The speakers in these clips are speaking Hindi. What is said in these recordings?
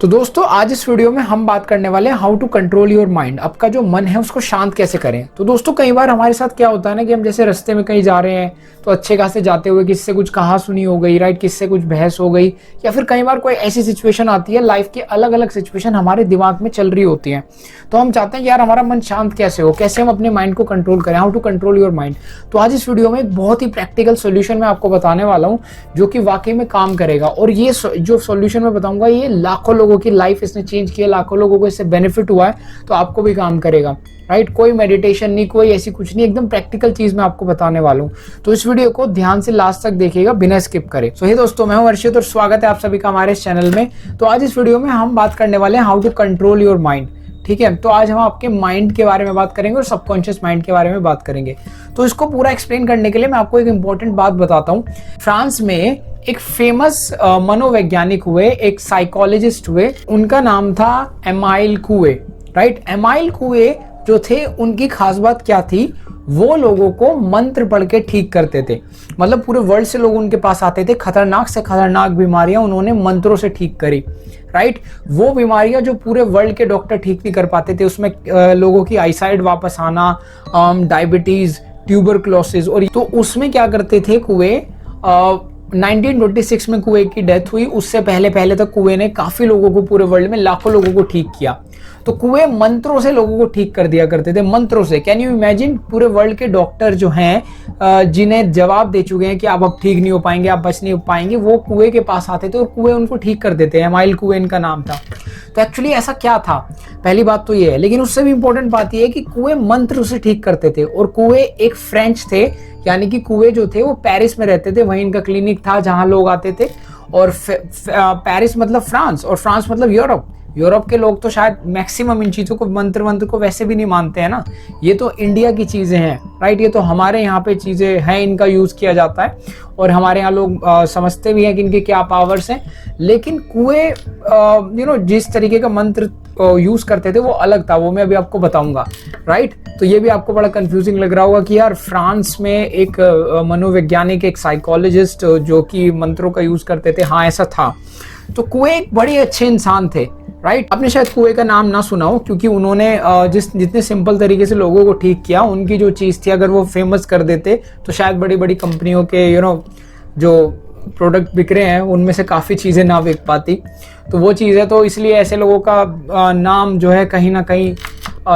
तो दोस्तों आज इस वीडियो में हम बात करने वाले हैं how to control your mind. आपका जो मन है उसको शांत कैसे करें। तो दोस्तों कई बार हमारे साथ क्या होता है ना कि हम जैसे रास्ते में कहीं जा रहे हैं तो अच्छे खासे जाते हुए किससे कुछ कहा सुनी हो गई, राइट, किससे कुछ बहस हो गई, या फिर कई बार कोई ऐसी सिचुएशन आती है, लाइफ की अलग अलग सिचुएशन हमारे दिमाग में चल रही होती है। तो हम चाहते हैं कि यार हमारा मन शांत कैसे हो, कैसे हम अपने माइंड को कंट्रोल करें, how to control your mind. तो आज इस वीडियो में एक बहुत ही प्रैक्टिकल सोल्यूशन मैं आपको बताने वाला हूँ जो कि वाकई में काम करेगा। और ये जो सोल्यूशन मैं बताऊंगा ये लाखों लोगों की लाइफ इसने चेंज किया, लाखों लोगों को इससे बेनिफिट हुआ है, तो आपको भी काम करेगा, राइट। कोई मेडिटेशन नहीं, कोई ऐसी कुछ नहीं, एकदम प्रैक्टिकल चीज मैं आपको बताने वाला हूँ। तो इस वीडियो को ध्यान से लास्ट तक देखिएगा बिना स्किप करे। सो हे दोस्तों, मैं हूं अर्षित और स्वागत है आप सभी का हमारे इस चैनल में। तो आज इस वीडियो में हम बात करने वाले हैं how to control your mind. ठीक है, तो आज हम आपके माइंड के बारे में बात करेंगे और सबकॉन्शियस माइंड के बारे में बात करेंगे। तो इसको पूरा एक्सप्लेन करने के लिए मैं आपको एक इंपॉर्टेंट बात बताता हूँ। फ्रांस में एक फेमस मनोवैज्ञानिक हुए, एक साइकोलॉजिस्ट हुए, उनका नाम था एमाइल कुए, राइट। एमाइल कुए जो थे उनकी खास बात क्या थी, वो लोगों को मंत्र पढ़ के ठीक करते थे। मतलब पूरे वर्ल्ड से लोग उनके पास आते थे, खतरनाक से खतरनाक बीमारियां उन्होंने मंत्रों से ठीक करी, राइट। वो बीमारियां जो पूरे वर्ल्ड के डॉक्टर ठीक नहीं कर पाते थे, उसमें लोगों की आईसाइट वापस आना, डायबिटीज, ट्यूबरक्लोसिस, और तो उसमें क्या करते थे कुए। 1926 में कुए की डेथ हुई, उससे पहले तक कुए ने काफी लोगों को, पूरे वर्ल्ड में लाखों लोगों को ठीक किया। तो कुए मंत्रों से लोगों को ठीक कर दिया करते थे, मंत्रों से। कैन यू इमेजिन, पूरे वर्ल्ड के डॉक्टर जो हैं जिन्हें जवाब दे चुके हैं कि आप अब ठीक नहीं हो पाएंगे, आप बच नहीं हो पाएंगे, वो कुए के पास आते थे और कुए उनको ठीक कर देते हैं। एमाइल कुए इनका नाम था। तो एक्चुअली ऐसा क्या था, पहली बात तो ये है। लेकिन उससे भी इंपॉर्टेंट बात ये है कि कुए मंत्र से ठीक करते थे। और कुए एक फ्रेंच थे, यानी कि कुए जो थे वो पेरिस में रहते थे, वहीं इनका क्लिनिक था जहां लोग आते थे। और पेरिस मतलब फ्रांस, और फ्रांस मतलब यूरोप। यूरोप के लोग तो शायद मैक्सिमम इन चीज़ों को, मंत्र को वैसे भी नहीं मानते हैं ना। ये तो इंडिया की चीज़ें हैं, राइट। ये तो हमारे यहाँ पे चीज़ें हैं, इनका यूज़ किया जाता है और हमारे यहाँ लोग समझते भी हैं कि इनके क्या पावर्स हैं। लेकिन कुए जिस तरीके का मंत्र यूज़ करते थे वो अलग था, वो मैं अभी आपको बताऊंगा, राइट। तो ये भी आपको बड़ा कंफ्यूजिंग लग रहा होगा कि यार फ्रांस में एक मनोवैज्ञानिक, एक साइकोलॉजिस्ट जो कि मंत्रों का यूज़ करते थे, हाँ ऐसा था। तो कुए एक बड़े अच्छे इंसान थे, राइट। आपने शायद कुए का नाम ना सुना हो, क्योंकि उन्होंने जितने सिंपल तरीके से लोगों को ठीक किया, उनकी जो चीज़ थी अगर वो फेमस कर देते तो शायद बड़ी बड़ी कंपनियों के जो प्रोडक्ट बिक रहे हैं उनमें से काफ़ी चीज़ें ना बिक पाती। तो वो चीज़ है, तो इसलिए ऐसे लोगों का नाम जो है कहीं ना कहीं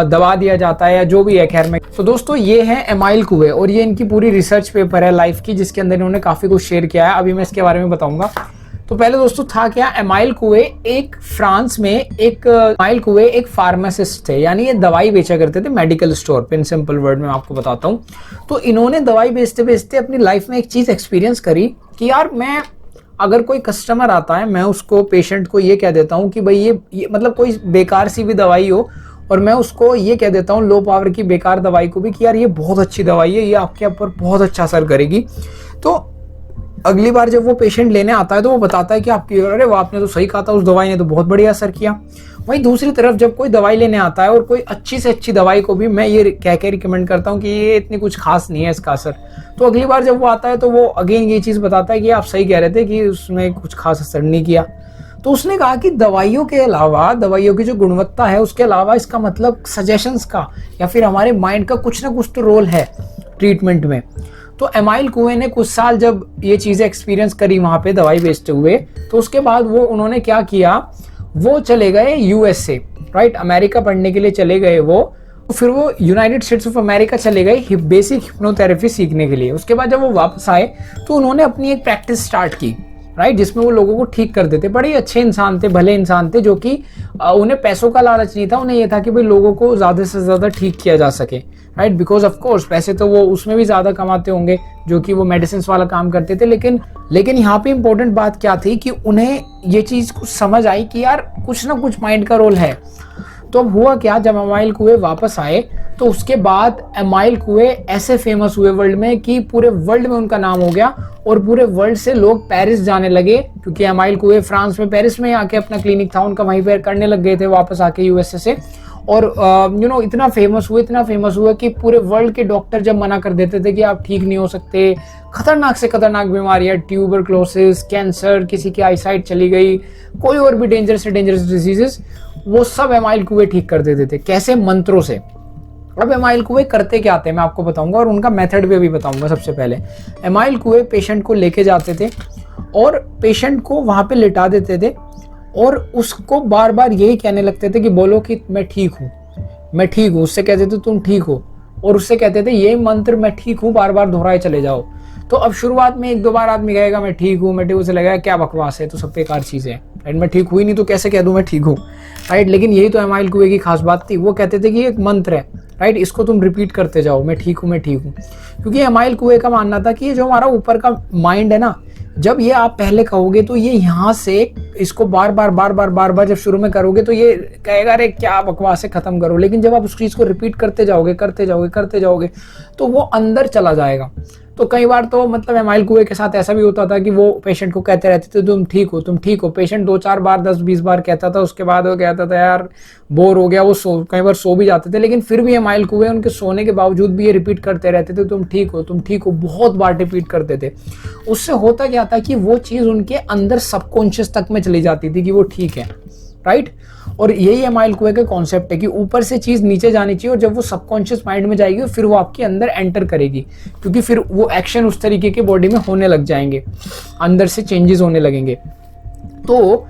दबा दिया जाता है, या जो भी है, खैर में। तो दोस्तों ये है एमाइल कुए और ये इनकी पूरी रिसर्च पेपर है लाइफ की, जिसके अंदर इन्होंने काफ़ी कुछ शेयर किया है। अभी मैं इसके बारे में बताऊंगा। तो पहले दोस्तों था क्या, एमाइल कुए एक फ्रांस में एमाइल कुए एक फार्मासिस्ट थे, यानी ये दवाई बेचा करते थे मेडिकल स्टोर पे। इन सिंपल वर्ड में आपको बताता हूँ। तो इन्होंने दवाई बेचते बेचते अपनी लाइफ में एक चीज़ एक्सपीरियंस करी कि यार मैं, अगर कोई कस्टमर आता है, मैं उसको, पेशेंट को ये कह देता हूँ कि भाई ये मतलब कोई बेकार सी भी दवाई हो, और मैं उसको ये कह देता हूँ लो पावर की बेकार दवाई को भी कि यार ये बहुत अच्छी दवाई है, ये आपके ऊपर बहुत अच्छा असर करेगी। तो अगली बार जब वो पेशेंट लेने आता है तो वो बताता है कि आपकी, अरे वो आपने तो सही कहा था, उस दवाई ने तो बहुत बढ़िया असर किया। वहीं दूसरी तरफ जब कोई दवाई लेने आता है और कोई अच्छी से अच्छी दवाई को भी मैं ये कह के रिकमेंड करता हूँ कि ये इतनी कुछ खास नहीं है इसका असर, तो अगली बार जब वो आता है तो वो अगेन ये चीज़ बताता है कि आप सही कह रहे थे कि उसमें कुछ खास असर नहीं किया। तो उसने कहा कि दवाइयों के अलावा, दवाइयों की जो गुणवत्ता है उसके अलावा, इसका मतलब सजेशंस का या फिर हमारे माइंड का कुछ ना कुछ तो रोल है ट्रीटमेंट में। तो एमाइल कुए ने कुछ साल जब ये चीज़ें एक्सपीरियंस करी वहाँ पे दवाई बेचते हुए, तो उसके बाद उन्होंने क्या किया, वो चले गए यूएसए, राइट, अमेरिका पढ़ने के लिए चले गए वो। फिर वो यूनाइटेड स्टेट्स ऑफ अमेरिका चले गए बेसिक हिप्नोथेरेपी सीखने के लिए। उसके बाद जब वो वापस आए तो उन्होंने अपनी एक प्रैक्टिस स्टार्ट की, राइट, जिसमें वो लोगों को ठीक कर देते। बड़े अच्छे इंसान थे, भले इंसान थे, जो कि उन्हें पैसों का लालच नहीं था, उन्हें ये था कि भाई लोगों को ज़्यादा से ज़्यादा ठीक किया जा सके, राइट। बिकॉज ऑफ कोर्स पैसे तो वो उसमें भी ज़्यादा कमाते होंगे जो कि वो मेडिसिन वाला काम करते थे। लेकिन यहाँ पे इंपॉर्टेंट बात क्या थी कि उन्हें ये चीज़ कुछ समझ आई कि यार कुछ ना कुछ माइंड का रोल है। तो अब हुआ क्या, जब एमाइल कुए वापस आए तो उसके बाद एमाइल कुए ऐसे फेमस हुए वर्ल्ड में कि पूरे वर्ल्ड में उनका नाम हो गया, और पूरे वर्ल्ड से लोग पेरिस जाने लगे, क्योंकि एमाइल कुए फ्रांस में, पेरिस में आके अपना क्लिनिक था उनका, वहीं पर करने लग गए थे वापस आके यूएसए से। और इतना फेमस हुआ कि पूरे वर्ल्ड के डॉक्टर जब मना कर देते थे कि आप ठीक नहीं हो सकते, खतरनाक से खतरनाक बीमारियां, ट्यूबरक्लोसिस, कैंसर, किसी की आईसाइट चली गई, कोई और भी डेंजरस से डेंजरस डिजीजेस, वो सब एमाइल कुएं ठीक कर देते थे। कैसे? मंत्रों से। अब एमाइल कुएं करते क्या आते हैं मैं आपको बताऊंगा, और उनका मेथड भी अभी बताऊंगा। सबसे पहले एमाइल कुएं पेशेंट को लेके जाते थे और पेशेंट को वहां पे लिटा देते थे और उसको बार बार यही कहने लगते थे कि बोलो कि मैं ठीक हूँ, मैं ठीक हूँ। उससे कहते थे तुम ठीक हो, और उससे कहते थे ये मंत्र मैं ठीक हूँ बार बार दोहराए चले जाओ। तो अब शुरुआत में एक दो बार आदमी कहेगा मैं ठीक हूँ, मैं ठीक हूँ, उसे लगेगा क्या बकवास है, तो सब बेकार चीजें हैं, राइट, मैं ठीक हुई नहीं तो कैसे कह दूं मैं ठीक हूँ, राइट। लेकिन यही तो एमाइल कुएं की खास बात थी। वो कहते थे कि एक मंत्र है, राइट, इसको तुम रिपीट करते जाओ, मैं ठीक हूँ, मैं ठीक हूँ। क्योंकि एमाइल कुएं का मानना था कि ये जो हमारा ऊपर का माइंड है ना, जब ये आप पहले कहोगे तो ये यहाँ से इसको बार बार जब शुरू में करोगे तो ये कहेगा अरे क्या बकवास है, खत्म करो। लेकिन जब आप उस चीज को रिपीट करते जाओगे तो वो अंदर चला जाएगा। तो कई बार तो मतलब एमाइल कुएं के साथ ऐसा भी होता था कि वो पेशेंट को कहते रहते थे तुम ठीक हो, तुम ठीक हो। पेशेंट 2-4 बार 10-20 बार कहता था, उसके बाद वो कहता था यार बोर हो गया, वो कई बार सो भी जाते थे। लेकिन फिर भी एमाइल कुएं उनके सोने के बावजूद भी ये रिपीट करते रहते थे तुम ठीक हो, तुम ठीक हो, बहुत बार रिपीट करते थे। उससे होता क्या था कि वो चीज उनके अंदर सबकॉन्शियस तक में चली जाती थी कि वो ठीक है, राइट। और यही एमाइल कुएं का कॉन्सेप्ट है कि ऊपर से चीज नीचे जानी चाहिए, और जब वो सबकॉन्शियस माइंड में जाएगी फिर वो आपके अंदर एंटर करेगी, क्योंकि फिर वो एक्शन उस तरीके के बॉडी में होने लग जाएंगे, अंदर से चेंजेस होने लगेंगे। तो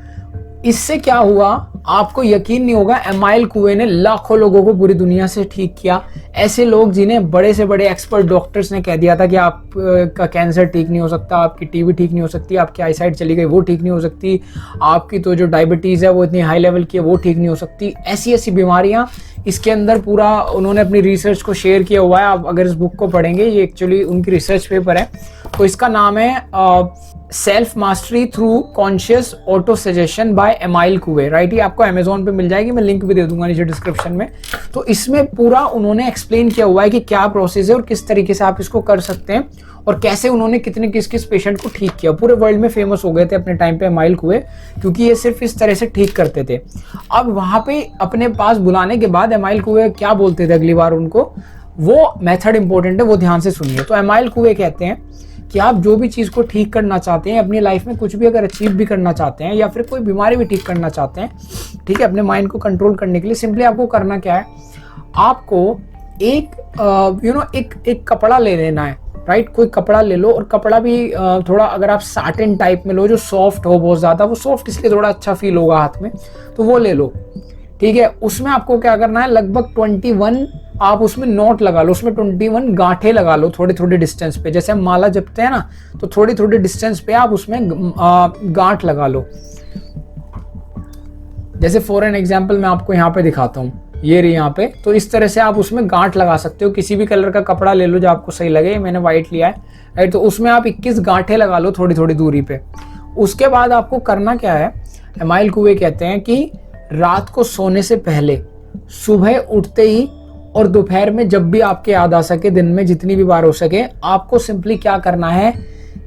इससे क्या हुआ आपको यकीन नहीं होगा, एमाइल कुएं ने लाखों लोगों को पूरी दुनिया से ठीक किया। ऐसे लोग जिन्हें बड़े से बड़े एक्सपर्ट डॉक्टर्स ने कह दिया था कि आपका कैंसर ठीक नहीं हो सकता, आपकी टीबी ठीक नहीं हो सकती, आपकी आईसाइट चली गई वो ठीक नहीं हो सकती, आपकी तो जो डायबिटीज़ है वो इतनी हाई लेवल की है वो ठीक नहीं हो सकती, ऐसी ऐसी बीमारियां इसके अंदर पूरा उन्होंने अपनी रिसर्च को शेयर किया हुआ है। आप अगर इस बुक को पढ़ेंगे, ये एक्चुअली उनकी रिसर्च पेपर है, तो इसका नाम है self mastery through conscious auto suggestion by Emile Coué, right. ये आपको अमेजोन पे मिल जाएगी, मैं लिंक भी दे दूंगा नीचे डिस्क्रिप्शन में। तो इसमें पूरा उन्होंने एक्सप्लेन किया हुआ है कि क्या प्रोसेस है और किस तरीके से आप इसको कर सकते हैं, और कैसे उन्होंने कितने किस पेशेंट को ठीक किया। पूरे वर्ल्ड में फेमस हो गए थे अपने टाइम पे एमाइल कुएं, क्योंकि ये सिर्फ इस तरह से ठीक करते थे। अब वहां पे अपने पास बुलाने के बाद एमाइल कुएं क्या बोलते थे अगली बार उनको, वो मेथड इंपॉर्टेंट है, वो ध्यान से सुनिए। तो एमाइल कुएं कहते हैं कि आप जो भी चीज़ को ठीक करना चाहते हैं अपनी लाइफ में, कुछ भी अगर अचीव भी करना चाहते हैं या फिर कोई बीमारी भी ठीक करना चाहते हैं, ठीक है, अपने माइंड को कंट्रोल करने के लिए सिंपली आपको करना क्या है, आपको एक कपड़ा ले लेना है, राइट। कोई कपड़ा ले लो, और कपड़ा भी थोड़ा अगर आप साटिन टाइप में लो जो सॉफ्ट हो बहुत ज़्यादा, वो सॉफ्ट इसलिए थोड़ा अच्छा फील होगा हाथ में, तो वो ले लो, ठीक है। उसमें आपको क्या करना है, लगभग 21 आप उसमें नोट लगा लो, उसमें 21 गांठें लगा लो थोड़े थोड़े डिस्टेंस पे। जैसे हम माला जपते हैं ना, तो थोड़ी थोड़ी डिस्टेंस पे आप उसमें गांठ लगा लो। जैसे फॉर एन एग्जांपल मैं आपको यहाँ पे दिखाता हूँ, ये रही यहाँ पे, तो इस तरह से आप उसमें गांठ लगा सकते हो। किसी भी कलर का कपड़ा ले लो जो आपको सही लगे, मैंने व्हाइट लिया है, राइट। तो उसमें आप 21 गांठें लगा लो थोड़ी थोड़ी दूरी पे। उसके बाद आपको करना क्या है, एमाइल कुएं कहते हैं कि रात को सोने से पहले, सुबह उठते ही और दोपहर में जब भी आपके याद आ सके, दिन में जितनी भी बार हो सके, आपको सिंपली क्या करना है,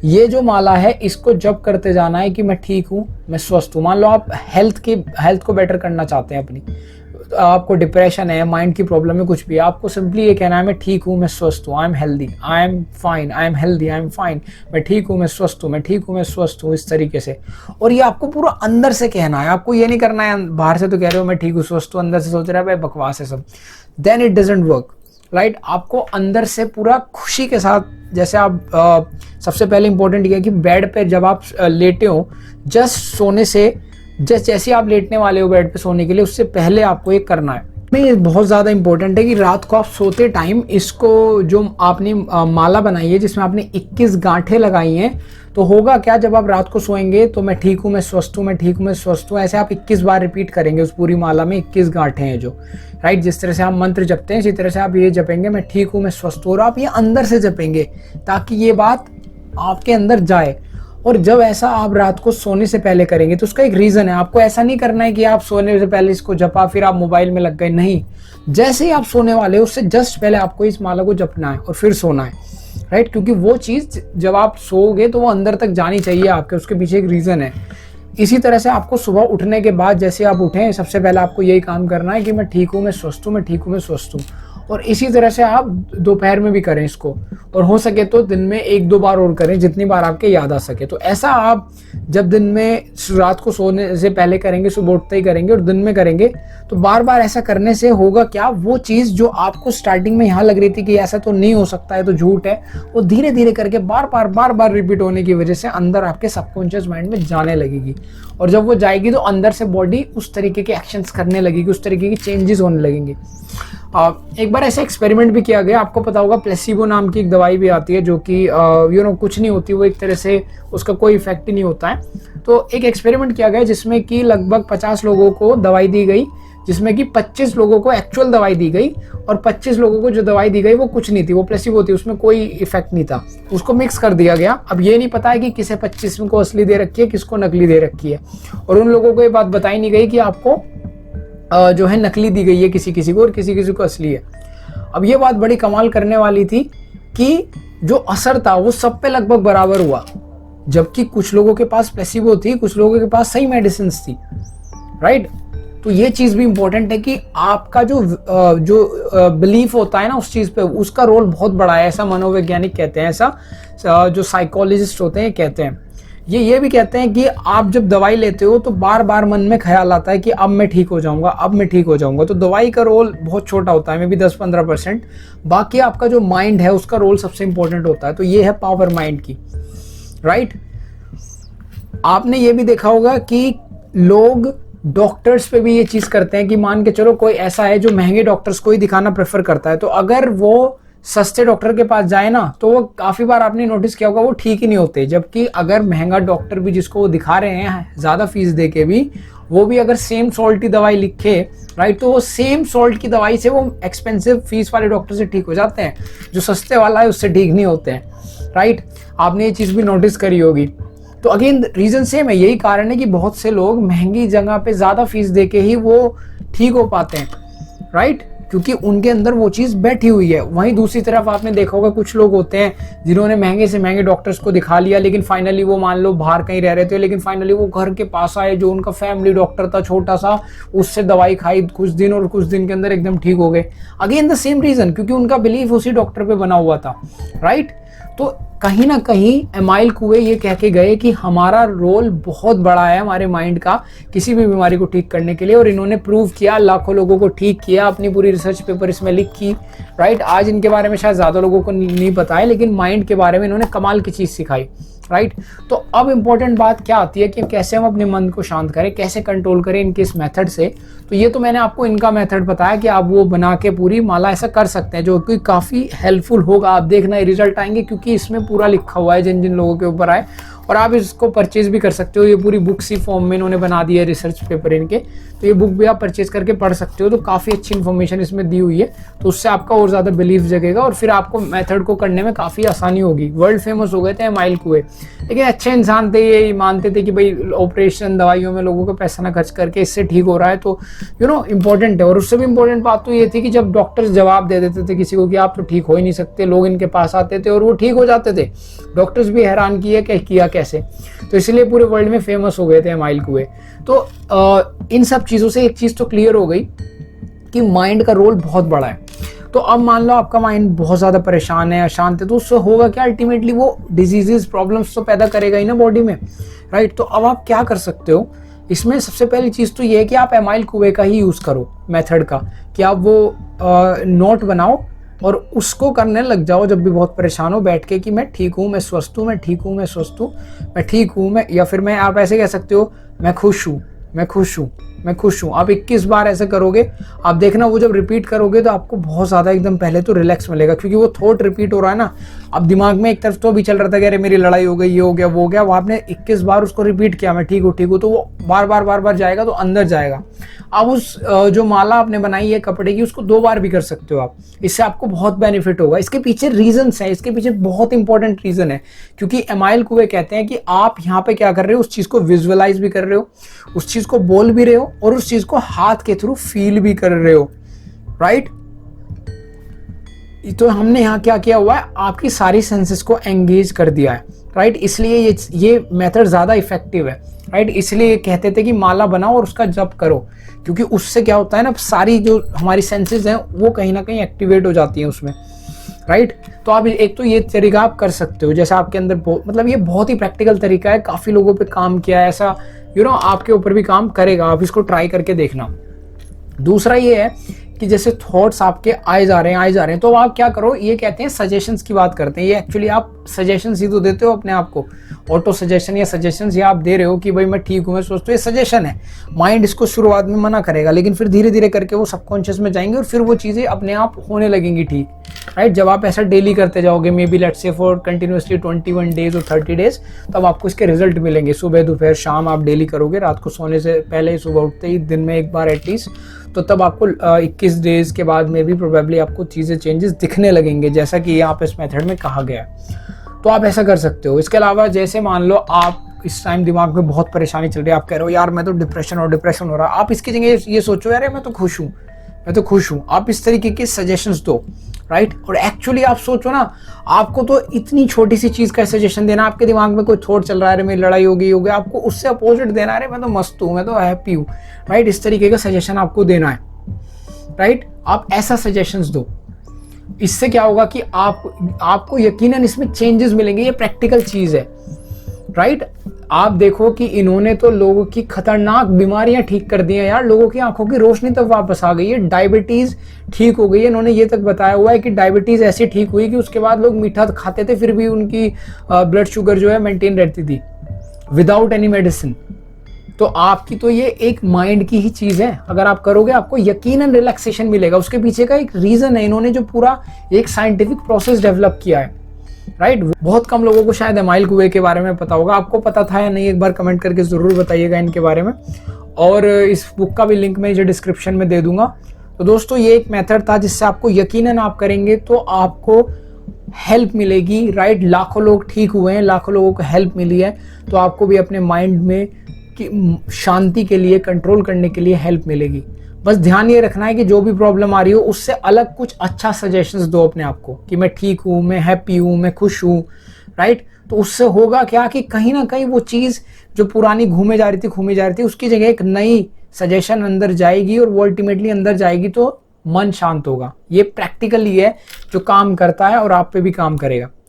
ये जो माला है इसको जप करते जाना है कि मैं ठीक हूँ, मैं स्वस्थ हूँ। मान लो आप हेल्थ को बेटर करना चाहते हैं अपनी, तो आपको डिप्रेशन है, माइंड की प्रॉब्लम है, कुछ भी, आपको सिंपली ये कहना है मैं ठीक हूँ, मैं स्वस्थ हूँ, I am healthy, I am fine, I am healthy, I am fine, मैं ठीक हूँ, मैं स्वस्थ हूँ, मैं ठीक हूँ, मैं स्वस्थ हूँ, इस तरीके से। और ये आपको पूरा अंदर से कहना है, आपको ये नहीं करना है बाहर से तो कह रहे हो मैं ठीक हूँ स्वस्थ हूँ, अंदर से सोच रहा है भाई बकवास है सब, then it doesn't work, right. आपको अंदर से पूरा खुशी के साथ, जैसे आप सबसे पहले इंपॉर्टेंट ये है कि बेड पे जब आप लेटे हो, जस्ट सोने से जैसे आप लेटने वाले हो बेड पे सोने के लिए, उससे पहले आपको ये करना है। ये बहुत ज़्यादा इंपॉर्टेंट है कि रात को आप सोते टाइम इसको, जो आपने माला बनाई है जिसमें आपने 21 गांठें लगाई हैं, तो होगा क्या, जब आप रात को सोएंगे तो मैं ठीक हूँ, मैं स्वस्थ हूँ, मैं ठीक हूँ, मैं स्वस्थ हूँ, ऐसे आप 21 बार रिपीट करेंगे। उस पूरी माला में 21 गांठें हैं जो, राइट। जिस तरह से आप मंत्र जपते हैं इसी तरह से आप ये जपेंगे मैं ठीक हूँ, मैं स्वस्थ हूँ, और आप ये अंदर से जपेंगे ताकि ये बात आपके अंदर जाए। और जब ऐसा आप रात को सोने से पहले करेंगे तो उसका एक रीज़न है। आपको ऐसा नहीं करना है कि आप सोने से पहले इसको जपा फिर आप मोबाइल में लग गए, नहीं। जैसे ही आप सोने वाले हो उससे जस्ट पहले आपको इस माला को जपना है और फिर सोना है, राइट। क्योंकि वो चीज़ जब आप सोओगे तो वो अंदर तक जानी चाहिए आपके, उसके पीछे एक रीज़न है। इसी तरह से आपको सुबह उठने के बाद जैसे आप उठें, सबसे पहले आपको यही काम करना है कि मैं ठीक हूँ, मैं स्वस्थ हूँ, मैं ठीक हूँ, मैं स्वस्थ हूँ। और इसी तरह से आप दोपहर में भी करें इसको, और हो सके तो दिन में 1-2 बार और करें, जितनी बार आपके याद आ सके। तो ऐसा आप जब दिन में रात को सोने से पहले करेंगे, सुबह उठते ही करेंगे और दिन में करेंगे, तो बार बार ऐसा करने से होगा क्या, वो चीज़ जो आपको स्टार्टिंग में यहाँ लग रही थी कि ऐसा तो नहीं हो सकता है, तो झूठ है, वो धीरे धीरे करके बार बार रिपीट होने की वजह से अंदर आपके सबकॉन्शियस माइंड में जाने लगेगी। और जब वो जाएगी तो अंदर से बॉडी उस तरीके के एक्शंस करने लगेगी, उस तरीके की चेंजेस होने लगेंगे। एक बार ऐसा एक्सपेरिमेंट भी किया गया, आपको पता होगा प्लेसिबो नाम की एक दवाई भी आती है जो कि कुछ नहीं होती, वो एक तरह से उसका कोई इफेक्ट ही नहीं होता है। तो एक एक्सपेरिमेंट किया गया जिसमें कि लगभग 50 लोगों को दवाई दी गई, जिसमें कि 25 लोगों को एक्चुअल दवाई दी गई और 25 लोगों को जो दवाई दी गई वो कुछ नहीं थी, वो प्लेसिबो थी, उसमें कोई इफेक्ट नहीं था। उसको मिक्स कर दिया गया। अब ये नहीं पता है कि किसे 25 को असली दे रखी है, किसको नकली दे रखी है, और उन लोगों को ये बात बताई नहीं गई कि आपको जो है नकली दी गई है किसी किसी को और किसी किसी को असली है। अब ये बात बड़ी कमाल करने वाली थी कि जो असर था वो सब पे लगभग बराबर हुआ, जबकि कुछ लोगों के पास प्लेसिबो थी, कुछ लोगों के पास सही मेडिसिन थी, राइट। तो ये चीज भी इंपॉर्टेंट है कि आपका जो बिलीफ होता है ना उस चीज पे, उसका रोल बहुत बड़ा है, ऐसा मनोवैज्ञानिक कहते हैं, ऐसा जो साइकोलॉजिस्ट होते हैं कहते हैं। ये भी कहते हैं कि आप जब दवाई लेते हो तो बार बार मन में ख्याल आता है कि अब मैं ठीक हो जाऊंगा, अब मैं ठीक हो जाऊंगा। तो दवाई का रोल बहुत छोटा होता है, मे बी 10-15%, बाकी आपका जो माइंड है उसका रोल सबसे इंपॉर्टेंट होता है। तो ये है पावर माइंड की, राइट। आपने ये भी देखा होगा कि लोग डॉक्टर्स पे भी ये चीज करते हैं कि मान के चलो कोई ऐसा है जो महंगे डॉक्टर्स को ही दिखाना प्रेफर करता है, तो अगर वो सस्ते डॉक्टर के पास जाए ना तो वो काफी बार आपने नोटिस किया होगा वो ठीक ही नहीं होते। जबकि अगर महंगा डॉक्टर भी जिसको वो दिखा रहे हैं ज्यादा फीस दे के भी, वो भी अगर सेम सॉल्ट की दवाई लिखे, राइट, तो वो सेम सॉल्ट की दवाई से वो एक्सपेंसिव फीस वाले डॉक्टर से ठीक हो जाते हैं, जो सस्ते वाला है उससे ठीक नहीं होते हैं, राइट। आपने ये चीज भी नोटिस करी होगी। तो अगेन रीजन सेम है, यही कारण है कि बहुत से लोग महंगी जगह पे ज्यादा फीस दे के ही वो ठीक हो पाते हैं, राइट, क्योंकि उनके अंदर वो चीज बैठी हुई है। वहीं दूसरी तरफ आपने देखा होगा कुछ लोग होते हैं जिन्होंने महंगे से महंगे डॉक्टर्स को दिखा लिया, लेकिन फाइनली वो मान लो बाहर कहीं रह रहे थे, लेकिन फाइनली वो घर के पास आए, जो उनका फैमिली डॉक्टर था छोटा सा, उससे दवाई खाई कुछ दिन और कुछ दिन के अंदर एकदम ठीक हो गए। अगेन द सेम रीजन, क्योंकि उनका बिलीफ उसी डॉक्टर पे बना हुआ था, राइट। तो कहीं ना कहीं एमाइल कुवे ये कह के गए कि हमारा रोल बहुत बड़ा है हमारे माइंड का किसी भी बीमारी को ठीक करने के लिए, और इन्होंने प्रूव किया, लाखों लोगों को ठीक किया, अपनी पूरी रिसर्च पेपर इसमें लिखी, राइट। आज इनके बारे में शायद ज्यादा लोगों को नहीं पता है, लेकिन माइंड के बारे में इन्होंने कमाल की चीज सिखाई, राइट। तो अब इंपॉर्टेंट बात क्या आती है कि कैसे हम अपने मन को शांत करें, कैसे कंट्रोल करें इनके इस मेथड से। तो ये तो मैंने आपको इनका मेथड बताया कि आप वो बना के पूरी माला ऐसा कर सकते हैं, जो कि काफ़ी हेल्पफुल होगा। आप देखना रिजल्ट आएंगे, क्योंकि इसमें पूरा लिखा हुआ है जिन जिन लोगों के ऊपर आए, और आप इसको परचेज भी कर सकते हो। ये पूरी बुक सी फॉर्म में इन्होंने बना दी है, रिसर्च पेपर इनके, तो ये बुक भी आप परचेज करके पढ़ सकते हो। तो काफ़ी अच्छी इन्फॉर्मेशन इसमें दी हुई है, तो उससे आपका और ज़्यादा बिलीफ जगेगा और फिर आपको मेथड को करने में काफ़ी आसानी होगी। वर्ल्ड फेमस हो गए थे एमाइल कुवे, लेकिन अच्छे इंसान थे, ये मानते थे कि भाई ऑपरेशन दवाइयों में लोगों को पैसा ना खर्च करके इससे ठीक हो रहा है, तो इंपॉर्टेंट है। और उससे भी इंपॉर्टेंट बात तो ये थी कि जब डॉक्टर्स जवाब दे देते थे किसी को कि आप तो ठीक हो ही नहीं सकते, लोग इनके पास आते थे और वो ठीक हो जाते थे। डॉक्टर्स भी हैरान किया कैसे, तो इसलिए पूरे वर्ल्ड में फेमस हो गए थे एमाइल कुवे। तो इन सब चीज़ों से एक चीज़ तो क्लियर हो गई कि माइंड का रोल बहुत बड़ा है। तो अब मान लो आपका माइंड बहुत ज़्यादा परेशान है, अशांत है, तो उससे होगा क्या, अल्टीमेटली वो डिजीजेस प्रॉब्लम्स तो पैदा करेगा ही ना बॉडी में, राइट। तो अब आप क्या कर सकते हो इसमें, सबसे पहली चीज़ तो ये है कि आप एमाइल कुवे का ही यूज़ करो मेथड का, कि आप वो नोट बनाओ और उसको करने लग जाओ जब भी बहुत परेशान हो, बैठ के कि मैं ठीक हूँ, मैं स्वस्थ हूँ, मैं ठीक हूँ, मैं स्वस्थ हूँ, मैं ठीक हूँ, मैं, या फिर मैं, आप ऐसे कह सकते हो, मैं खुश हूँ, मैं खुश हूँ, मैं खुश हूँ। आप 21 बार ऐसे करोगे, आप देखना वो जब रिपीट करोगे तो आपको बहुत ज़्यादा एकदम पहले तो रिलैक्स मिलेगा, क्योंकि वो थॉट रिपीट हो रहा है ना। अब दिमाग में एक तरफ तो भी चल रहा था कि अरे मेरी लड़ाई हो गई, ये हो गया, वो हो गया, वो आपने 21 बार उसको रिपीट किया, मैं ठीक हूँ, तो वो बार बार जाएगा, तो अंदर जाएगा। अब उस जो माला आपने बनाई है कपड़े की, उसको 2 बार भी कर सकते हो आप, इससे आपको बहुत बेनिफिट होगा। इसके पीछे रीजंस हैं, इसके पीछे बहुत इंपॉर्टेंट रीजन है, क्योंकि एमाइल कुवे कहते हैं कि आप यहाँ पे क्या कर रहे हो, उस चीज़ को विजुअलाइज भी कर रहे हो, उस चीज़ को बोल भी रहे हो, और उस चीज़ को हाथ के थ्रू फील भी कर रहे हो, राइट। तो हमने यहाँ क्या किया हुआ है, आपकी सारी सेंसेस को एंगेज कर दिया है, राइट। इसलिए ये मेथड ज़्यादा इफेक्टिव है, राइट। इसलिए ये कहते थे कि माला बनाओ और उसका जप करो, क्योंकि उससे क्या होता है ना, सारी जो हमारी सेंसेस हैं वो कहीं ना कहीं एक्टिवेट हो जाती हैं उसमें, राइट। तो आप एक तो ये तरीका आप कर सकते हो, जैसे आपके अंदर मतलब ये बहुत ही प्रैक्टिकल तरीका है, काफ़ी लोगों पे काम किया है, ऐसा आपके ऊपर भी काम करेगा, आप इसको ट्राई करके देखना। दूसरा ये है कि जैसे थॉट्स आपके आए जा रहे हैं, तो आप क्या करो, ये कहते हैं सजेशंस की बात करते हैं, ये एक्चुअली आप सजेशंस ही तो देते हो अपने आप को, ऑटो सजेशन या सजेशंस ये आप दे रहे हो कि भाई मैं ठीक हूँ, मैं सोचता हूँ, ये सजेशन है। माइंड इसको शुरुआत में मना करेगा, लेकिन फिर धीरे धीरे करके वो सबकॉन्शियस में जाएंगे और फिर वो चीज़ें अपने आप होने लगेंगी ठीक, राइट। जब आप ऐसा डेली करते जाओगे, may be let's say for continuously 21 days और 30 डेज, तब आपको इसके रिजल्ट मिलेंगे। सुबह दोपहर शाम आप डेली करोगे, रात को सोने से पहले, सुबह उठते ही दिन में एक बार एटलीस्ट, तो तब आपको 21 डेज के बाद में भी प्रोबेबली आपको चीज़ें चेंजेस दिखने लगेंगे, जैसा कि यहाँ पे इस मेथड में कहा गया है। तो आप ऐसा कर सकते हो। इसके अलावा जैसे मान लो आप इस टाइम दिमाग में बहुत परेशानी चल रही है, आप कह रहे हो यार मैं तो डिप्रेशन हो रहा है, आप इसकी जगह ये सोचो यार मैं तो खुश हूँ, आप इस तरीके के सजेशंस दो, राइट। और एक्चुअली आप सोचो ना, आपको तो इतनी छोटी सी चीज़ का सजेशन देना, आपके दिमाग में कोई थॉट चल रहा है, मेरी लड़ाई हो गई, आपको उससे अपोजिट देना है, मैं तो मस्त हूँ, मैं तो हैप्पी हूँ, राइट। इस तरीके का सजेशन आपको देना है, राइट। आप ऐसा सजेशंस दो, इससे क्या होगा कि आपको यकीनन इसमें चेंजेस मिलेंगे, ये प्रैक्टिकल चीज़ है, राइट। आप देखो कि इन्होंने तो लोगों की खतरनाक बीमारियां ठीक कर दी हैं यार, लोगों की आंखों की रोशनी तक वापस आ गई है, डायबिटीज ठीक हो गई है। इन्होंने ये तक बताया हुआ है कि डायबिटीज ऐसी ठीक हुई कि उसके बाद लोग मीठा खाते थे फिर भी उनकी ब्लड शुगर जो है मेंटेन रहती थी विदाउट एनी मेडिसिन। तो आपकी तो ये एक माइंड की ही चीज है, अगर आप करोगे आपको यकीनन रिलैक्सेशन मिलेगा। उसके पीछे का एक रीजन है, इन्होंने जो पूरा एक साइंटिफिक प्रोसेस डेवलप किया है, राइट। बहुत कम लोगों को शायद एमाइल कुएं के बारे में पता होगा, आपको पता था या नहीं एक बार कमेंट करके जरूर बताइएगा इनके बारे में, और इस बुक का भी लिंक मैं जो डिस्क्रिप्शन में दे दूंगा। तो दोस्तों ये एक मेथड था जिससे आपको यकीनन आप करेंगे तो आपको हेल्प मिलेगी, राइट। लाखों लोग ठीक हुए हैं, लाखों लोगों को हेल्प मिली है, तो आपको भी अपने माइंड में शांति के लिए, कंट्रोल करने के लिए हेल्प मिलेगी। बस ध्यान ये रखना है कि जो भी प्रॉब्लम आ रही हो उससे अलग कुछ अच्छा सजेशंस दो अपने आप को, कि मैं ठीक हूँ, मैं हैप्पी हूँ, मैं खुश हूँ, राइट। तो उससे होगा क्या कि कहीं ना कहीं वो चीज़ जो पुरानी घूमे जा रही थी उसकी जगह एक नई सजेशन अंदर जाएगी, और वो अल्टीमेटली अंदर जाएगी तो मन शांत होगा। ये प्रैक्टिकली है जो काम करता है और आप पे भी काम करेगा।